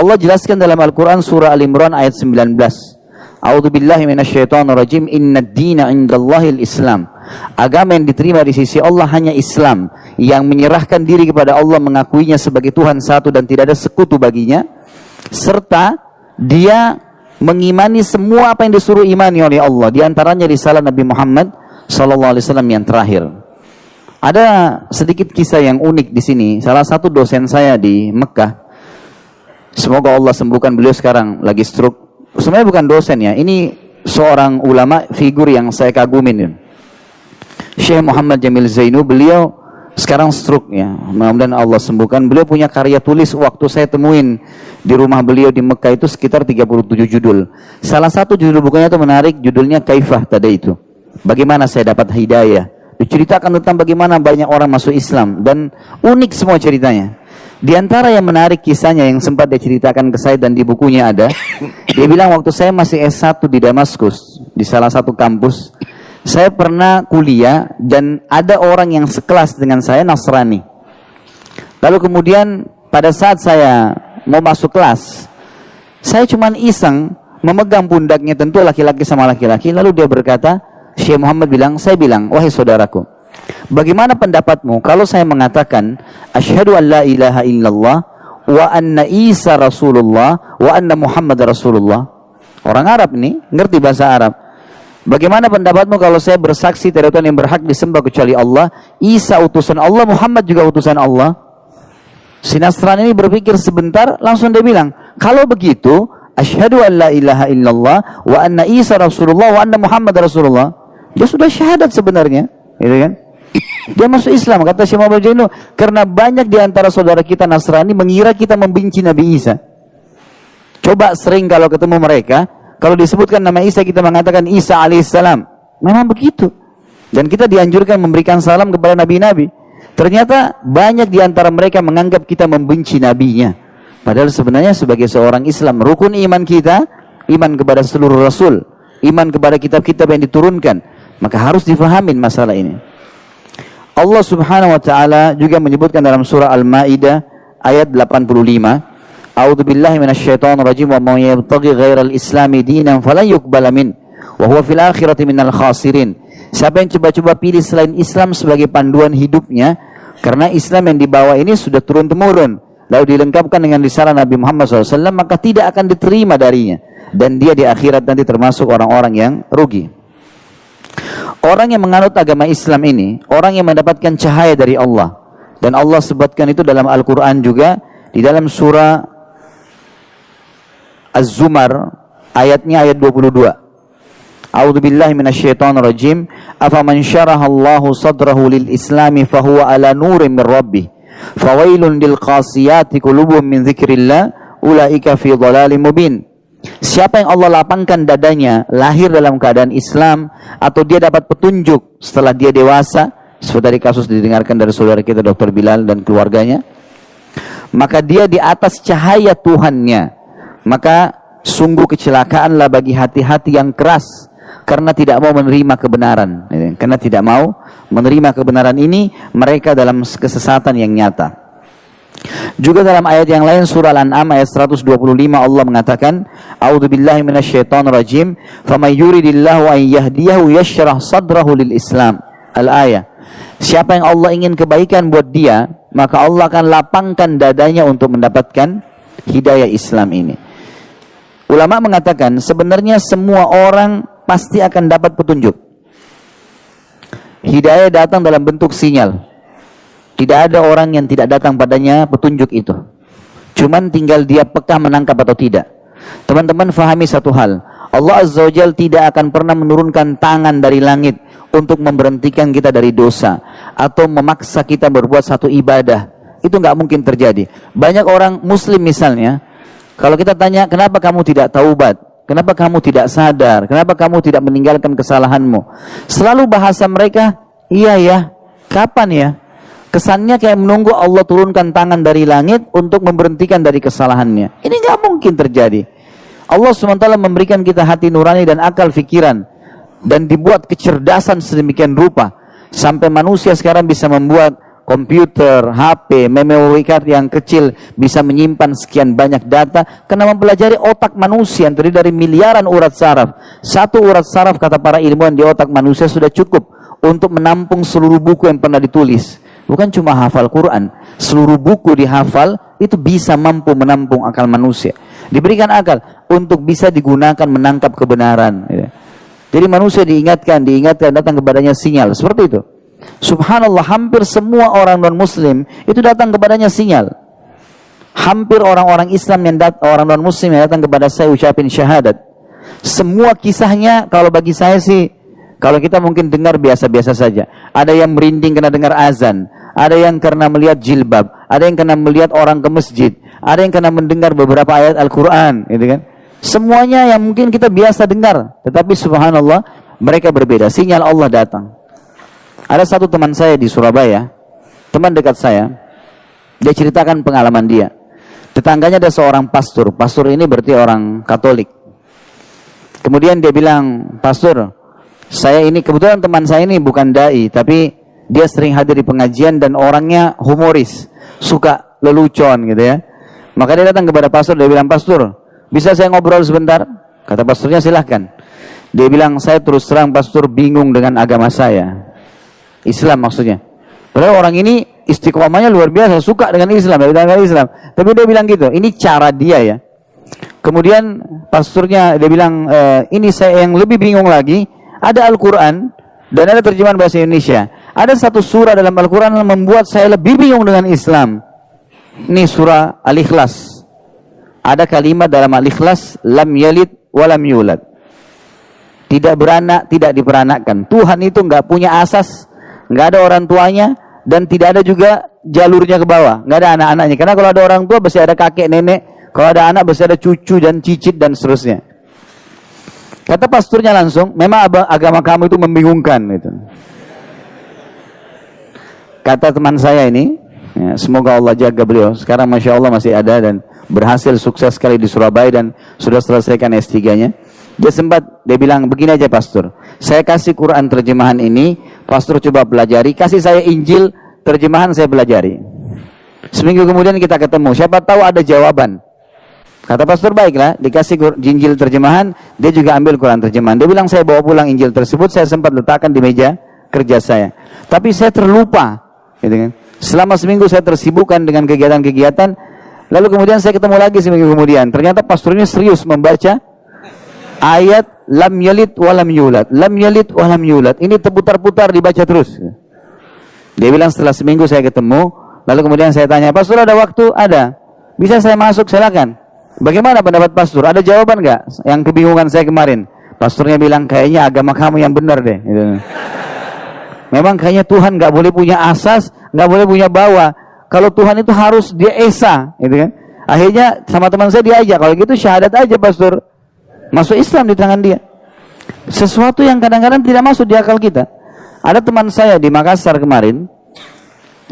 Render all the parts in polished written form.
Allah jelaskan dalam Al-Quran surah Al-Imran ayat 19. A'udzubillahi minasyaitonirrajim. Innad dina 'indallahil Islam. Agama yang diterima di sisi Allah hanya Islam, yang menyerahkan diri kepada Allah, mengakuinya sebagai Tuhan satu dan tidak ada sekutu baginya, serta dia mengimani semua apa yang disuruh imani oleh Allah, di antaranya risalah Nabi Muhammad SAW yang terakhir. Ada sedikit kisah yang unik di sini. Salah satu dosen saya di Mekah, semoga Allah sembuhkan beliau, sekarang lagi stroke. Sebenarnya bukan dosen ya, ini seorang ulama, figur yang saya kagumin. Syekh Muhammad Jamil Zainu, beliau sekarang stroke ya, mudah-mudahan Allah sembuhkan. Beliau punya karya tulis, waktu saya temuin di rumah beliau di Mekah itu sekitar 37 judul. Salah satu judul bukunya itu menarik, judulnya Kaifah tadi itu. Bagaimana saya dapat hidayah. Diceritakan tentang bagaimana banyak orang masuk Islam, dan unik semua ceritanya. Di antara yang menarik kisahnya yang sempat dia ceritakan ke saya dan di bukunya ada, dia bilang waktu saya masih S1 di Damaskus, di salah satu kampus, saya pernah kuliah dan ada orang yang sekelas dengan saya Nasrani. Lalu kemudian pada saat saya mau masuk kelas, saya cuman iseng memegang pundaknya, tentu laki-laki sama laki-laki. Lalu dia berkata, Syekh Muhammad bilang, saya bilang, wahai saudaraku, bagaimana pendapatmu kalau saya mengatakan asyhadu an la ilaha illallah wa anna Isa Rasulullah wa anna Muhammad Rasulullah? Orang Arab ini ngerti bahasa Arab. Bagaimana pendapatmu kalau saya bersaksi tidak ada Tuhan yang berhak disembah kecuali Allah, Isa utusan Allah, Muhammad juga utusan Allah? Si Nasrani ini berpikir sebentar, langsung dia bilang, kalau begitu asyhadu an la ilaha illallah wa anna Isa Rasulullah wa anna Muhammad Rasulullah. Dia sudah syahadat sebenarnya, gitu kan? Dia masuk Islam, kata Syekh Muhammad Jainu, karena banyak di antara saudara kita Nasrani mengira kita membenci Nabi Isa. Coba sering kalau ketemu mereka, kalau disebutkan nama Isa kita mengatakan Isa alaihissalam. Memang begitu. Dan kita dianjurkan memberikan salam kepada nabi-nabi. Ternyata banyak di antara mereka menganggap kita membenci nabinya. Padahal sebenarnya sebagai seorang Islam, rukun iman kita, iman kepada seluruh Rasul, iman kepada kitab-kitab yang diturunkan. Maka harus difahamin masalah ini. Allah subhanahu wa ta'ala juga menyebutkan dalam surah Al-Ma'idah ayat 85. A'udzubillahi minasyaitonirrajim wa may yabtaghi ghairal islami dinan falan yuqbala min wa huwa fil akhirati minal khasirin. Siapa yang coba-coba pilih selain Islam sebagai panduan hidupnya, karena Islam yang dibawa ini sudah turun-temurun, lalu dilengkapkan dengan risalah Nabi Muhammad SAW, maka tidak akan diterima darinya, dan dia di akhirat nanti termasuk orang-orang yang rugi. Orang yang menganut agama Islam ini, orang yang mendapatkan cahaya dari Allah, dan Allah sebutkan itu dalam Al-Quran juga, di dalam surah Az-Zumar, ayatnya ayat 22. A'udzubillahi minasyaitonirrajim. Afaman syarahallahu sadrahu lil islami fahuwa ala nurin min rabbih. Fawailun lil qasiyati qulubuhum min dzikrillah ulaika fi dhalalim mubin. Siapa yang Allah lapangkan dadanya, lahir dalam keadaan Islam, atau dia dapat petunjuk setelah dia dewasa, seperti tadi kasus didengarkan dari saudara kita Dr. Bilal dan keluarganya, maka dia di atas cahaya Tuhannya. Maka sungguh kecelakaanlah bagi hati-hati yang keras karena tidak mau menerima kebenaran. Karena tidak mau menerima kebenaran ini, mereka dalam kesesatan yang nyata. Juga dalam ayat yang lain surah Al-An'am ayat 125 Allah mengatakan, A'udzubillahi minasyaitonirrajim, "Faman yuridillahu an yahdiyahu yashrah sadrahu lil Islam." Al-ayah. Siapa yang Allah ingin kebaikan buat dia, maka Allah akan lapangkan dadanya untuk mendapatkan hidayah Islam ini. Ulama mengatakan sebenarnya semua orang pasti akan dapat petunjuk. Hidayah datang dalam bentuk sinyal. Tidak ada orang yang tidak datang padanya petunjuk itu. Cuman tinggal dia peka menangkap atau tidak. Teman-teman fahami satu hal. Allah Azza wa Jalla tidak akan pernah menurunkan tangan dari langit untuk memberhentikan kita dari dosa atau memaksa kita berbuat satu ibadah. Itu nggak mungkin terjadi. Banyak orang Muslim misalnya, kalau kita tanya, kenapa kamu tidak taubat? Kenapa kamu tidak sadar? Kenapa kamu tidak meninggalkan kesalahanmu? Selalu bahasa mereka, iya ya, kapan ya? Kesannya kayak menunggu Allah turunkan tangan dari langit untuk memberhentikan dari kesalahannya. Ini nggak mungkin terjadi. Allah SWT memberikan kita hati nurani dan akal fikiran, dan dibuat kecerdasan sedemikian rupa, sampai manusia sekarang bisa membuat komputer, HP, memory card yang kecil bisa menyimpan sekian banyak data karena mempelajari otak manusia yang terdiri dari miliaran urat saraf. Satu urat saraf kata para ilmuwan di otak manusia sudah cukup untuk menampung seluruh buku yang pernah ditulis. Bukan cuma hafal Quran, seluruh buku dihafal itu bisa mampu menampung akal manusia. Diberikan akal untuk bisa digunakan menangkap kebenaran. Jadi manusia diingatkan datang kepadanya sinyal seperti itu. Subhanallah, hampir semua orang non-muslim itu datang kepadanya sinyal. Hampir orang-orang Islam orang non-muslim yang datang kepada saya ucapin syahadat. Semua kisahnya kalau bagi saya sih, kalau kita mungkin dengar biasa-biasa saja. Ada yang merinding karena dengar azan, ada yang karena melihat jilbab, ada yang karena melihat orang ke masjid, ada yang karena mendengar beberapa ayat Al-Quran, gitu kan. Semuanya yang mungkin kita biasa dengar, tetapi subhanallah mereka berbeda. Sinyal Allah datang. Ada satu teman saya di Surabaya, teman dekat saya, dia ceritakan pengalaman dia. Tetangganya ada seorang pastor. Pastor ini berarti orang Katolik. Kemudian dia bilang, "Pastor, saya ini kebetulan teman saya ini bukan dai, tapi dia sering hadir di pengajian dan orangnya humoris, suka lelucon gitu ya. Maka dia datang kepada pastor, dia bilang, "Pastor, bisa saya ngobrol sebentar?" Kata pastornya, "Silahkan." Dia bilang, "Saya terus terang pastor bingung dengan agama saya." Islam maksudnya. Padahal orang ini istiqomahnya luar biasa, suka dengan Islam, dengan Islam. Tapi dia bilang gitu, ini cara dia ya. Kemudian pastornya dia bilang, ini saya yang lebih bingung lagi, ada Al-Quran dan ada terjemahan bahasa Indonesia. Ada satu surah dalam Al-Quran yang membuat saya lebih bingung dengan Islam. Ini surah Al-Ikhlas. Ada kalimat dalam Al-Ikhlas, lam yalid wa lam yulad. Tidak beranak, tidak diperanakkan. Tuhan itu nggak punya asas, nggak ada orang tuanya, dan tidak ada juga jalurnya ke bawah, nggak ada anak-anaknya. Karena kalau ada orang tua pasti ada kakek nenek, kalau ada anak pasti ada cucu dan cicit dan seterusnya. Kata pastornya langsung, memang agama kamu itu membingungkan. Gitu. Kata teman saya ini, ya, semoga Allah jaga beliau. Sekarang masya Allah masih ada dan berhasil sukses sekali di Surabaya dan sudah selesaikan S3-nya. Dia bilang, begini aja pastor, saya kasih Quran terjemahan ini, pastor coba pelajari, kasih saya Injil terjemahan, saya pelajari. Seminggu kemudian kita ketemu, siapa tahu ada jawaban. Kata pastor, baiklah, dikasih Injil terjemahan, dia juga ambil Quran terjemahan. Dia bilang, saya bawa pulang Injil tersebut, saya sempat letakkan di meja kerja saya. Tapi saya terlupa, gitu kan. Selama seminggu saya tersibukkan dengan kegiatan-kegiatan, lalu kemudian saya ketemu lagi seminggu kemudian. Ternyata pastor ini serius membaca ayat lam yalid wa lam yulad, lam yalid wa lam yulad. Ini terputar-putar dibaca terus. Dia bilang setelah seminggu saya ketemu, lalu kemudian saya tanya, "Pastor ada waktu?" "Ada." "Bisa saya masuk?" "Silakan." "Bagaimana pendapat pastor? Ada jawaban nggak yang kebingungan saya kemarin?" Pastornya bilang, "Kayaknya agama kamu yang benar deh." Gitu. Memang kayaknya Tuhan nggak boleh punya asas, nggak boleh punya bawah. Kalau Tuhan itu harus dia esa, gitu kan. Akhirnya sama teman saya diajak, kalau gitu syahadat aja pastor. Masuk Islam di tangan dia. Sesuatu yang kadang-kadang tidak masuk di akal kita. Ada teman saya di Makassar kemarin,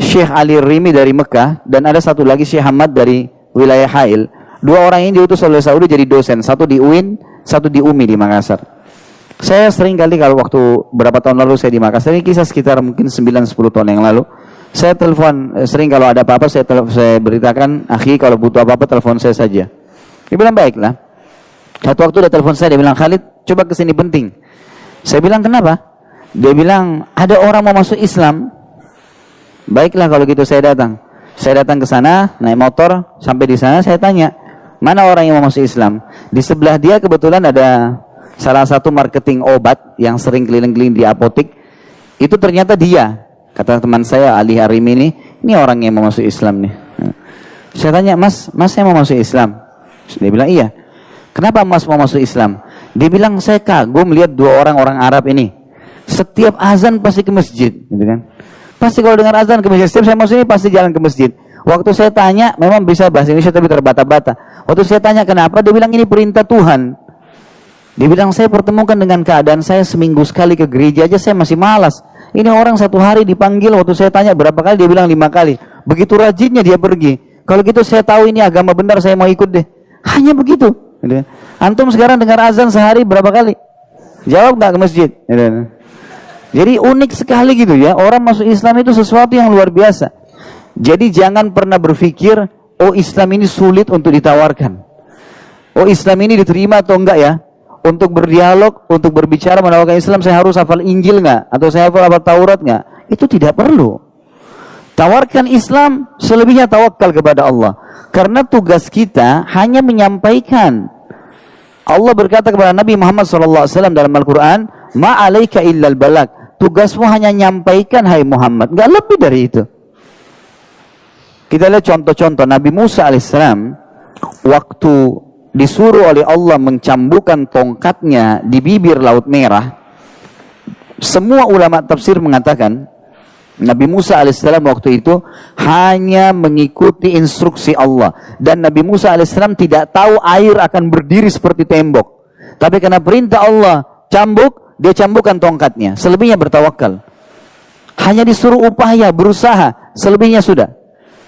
Syekh Ali Rimi dari Mekah, dan ada satu lagi Syekh Hamad dari wilayah Hail. Dua orang ini diutus oleh Saudi jadi dosen, satu di UIN, satu di UMI di Makassar. Saya sering kali kalau waktu berapa tahun lalu saya di Makassar, ini kisah sekitar mungkin 9-10 tahun yang lalu, saya telepon, sering kalau ada apa-apa saya beritakan, "Akhi kalau butuh apa-apa telepon saya saja." Dia bilang, "Baiklah." Satu waktu dia telepon saya, dia bilang, "Khalid, coba kesini penting." Saya bilang, "Kenapa?" Dia bilang, "Ada orang mau masuk Islam." Baiklah kalau gitu saya datang. Saya datang ke sana, naik motor, sampai di sana saya tanya, "Mana orang yang mau masuk Islam?" Di sebelah dia kebetulan ada salah satu marketing obat yang sering keliling-keliling di apotik. Itu ternyata dia. Kata teman saya, Ali Harim ini orang yang mau masuk Islam nih. Saya tanya, Mas saya mau masuk Islam." Dia bilang, "Iya." "Kenapa Mas mau masuk Islam?" Dia bilang, "Saya kagum melihat dua orang Arab ini. Setiap azan pasti ke masjid, gitu kan. Pasti kalau dengar azan ke masjid. Setiap saya masuk ini pasti jalan ke masjid." Waktu saya tanya, memang bisa bahasa Indonesia tapi terbata-bata. Waktu saya tanya kenapa, dia bilang ini perintah Tuhan. Dia bilang, "Saya pertemukan dengan keadaan saya seminggu sekali ke gereja aja saya masih malas. Ini orang satu hari dipanggil, waktu saya tanya berapa kali, dia bilang 5 kali. Begitu rajinnya dia pergi. Kalau gitu saya tahu ini agama benar, saya mau ikut deh." Hanya begitu. Antum sekarang dengar azan sehari berapa kali? Jawab nggak ke masjid? Jadi unik sekali gitu ya, orang masuk Islam itu sesuatu yang luar biasa. Jadi jangan pernah berpikir, oh Islam ini sulit untuk ditawarkan. Oh Islam ini diterima atau enggak ya? Untuk berdialog, untuk berbicara menawarkan Islam, saya harus hafal Injil enggak? Atau saya hafal Taurat enggak? Itu tidak perlu. Tawarkan Islam, selebihnya tawakal kepada Allah. Karena tugas kita hanya menyampaikan. Allah berkata kepada Nabi Muhammad SAW dalam Al-Quran, ma'alaika illal balag. Tugasmu hanya nyampaikan, hai Muhammad. Enggak lebih dari itu. Kita lihat contoh-contoh. Nabi Musa alaihissalam waktu disuruh oleh Allah mencambukkan tongkatnya di bibir Laut Merah, semua ulama tafsir mengatakan Nabi Musa alaihissalam waktu itu hanya mengikuti instruksi Allah, dan Nabi Musa alaihissalam tidak tahu air akan berdiri seperti tembok, tapi karena perintah Allah cambuk, dia cambukkan tongkatnya. Selebihnya bertawakal, hanya disuruh upaya, berusaha, selebihnya sudah.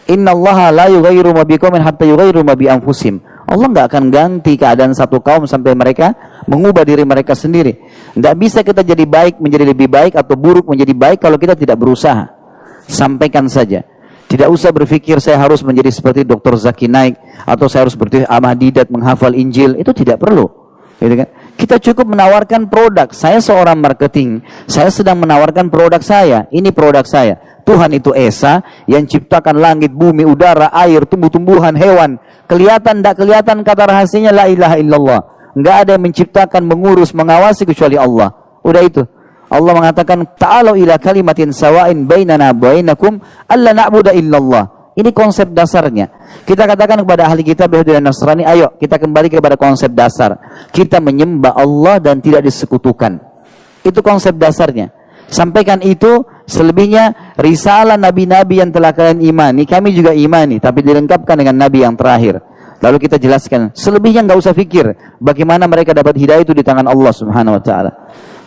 Innallaha la yughayyiru ma biqaumin hatta yughayyiru ma bi anfusihim. Allah nggak akan ganti keadaan satu kaum sampai mereka mengubah diri mereka sendiri. Nggak bisa kita jadi baik menjadi lebih baik atau buruk menjadi baik kalau kita tidak berusaha. Sampaikan saja. Tidak usah berpikir saya harus menjadi seperti Dr. Zaki Naik atau saya harus seperti Ahmad Didat menghafal Injil. Itu tidak perlu. Gitu kan? Kita cukup menawarkan produk. Saya seorang marketing, saya sedang menawarkan produk saya. Ini produk saya. Tuhan itu Esa yang ciptakan langit, bumi, udara, air, tumbuh-tumbuhan, hewan. Kelihatan tidak kelihatan, kata rahasianya la ilaha illallah. Enggak ada yang menciptakan, mengurus, mengawasi kecuali Allah. Udah itu. Allah mengatakan ta'alu ila kalimatin sawa'in bainana wa bainakum alla na'budu illallah. Ini konsep dasarnya. Kita katakan kepada ahli kitab Yahudi dan Nasrani, ayo kita kembali kepada konsep dasar. Kita menyembah Allah dan tidak disekutukan. Itu konsep dasarnya. Sampaikan itu, selebihnya risalah nabi-nabi yang telah kalian imani, kami juga imani, tapi dilengkapkan dengan nabi yang terakhir. Lalu kita jelaskan, selebihnya nggak usah pikir bagaimana mereka dapat hidayah itu di tangan Allah Subhanahu wa taala.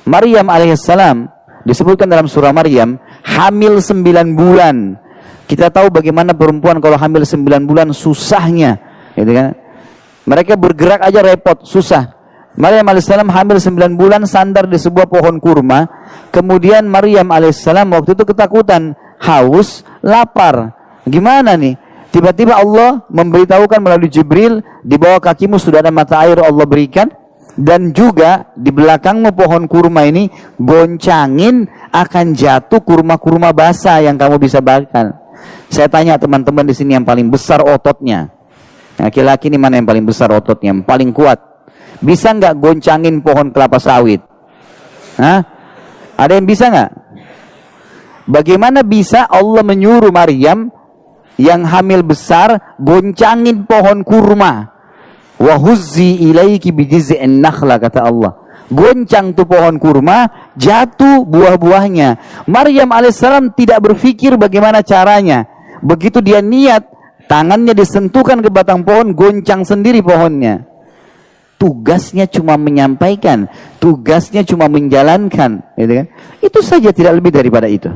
Maryam alaihissalam disebutkan dalam surah Maryam hamil 9 bulan. Kita tahu bagaimana perempuan kalau hamil 9 bulan susahnya, gitu kan? Mereka bergerak aja repot, susah. Maryam alaihissalam hamil 9 bulan sandar di sebuah pohon kurma. Kemudian Maryam alaihissalam waktu itu ketakutan, haus, lapar. Gimana nih? Tiba-tiba Allah memberitahukan melalui Jibril, di bawah kakimu sudah ada mata air Allah berikan, dan juga di belakangmu pohon kurma ini goncangin akan jatuh kurma-kurma basah yang kamu bisa makan. Saya tanya teman-teman di sini yang paling besar ototnya. Laki-laki ini mana yang paling besar ototnya, yang paling kuat? Bisa nggak goncangin pohon kelapa sawit? Hah? Ada yang bisa nggak? Bagaimana bisa Allah menyuruh Maryam yang hamil besar goncangin pohon kurma? Wa huzzi ilaiki bijiz'in nakhla, kata Allah. Goncang tuh pohon kurma, jatuh buah-buahnya. Maryam alaihissalam tidak berpikir bagaimana caranya. Begitu dia niat, tangannya disentuhkan ke batang pohon, goncang sendiri pohonnya. Tugasnya cuma menyampaikan, tugasnya cuma menjalankan, gitu kan? Itu saja, tidak lebih daripada itu.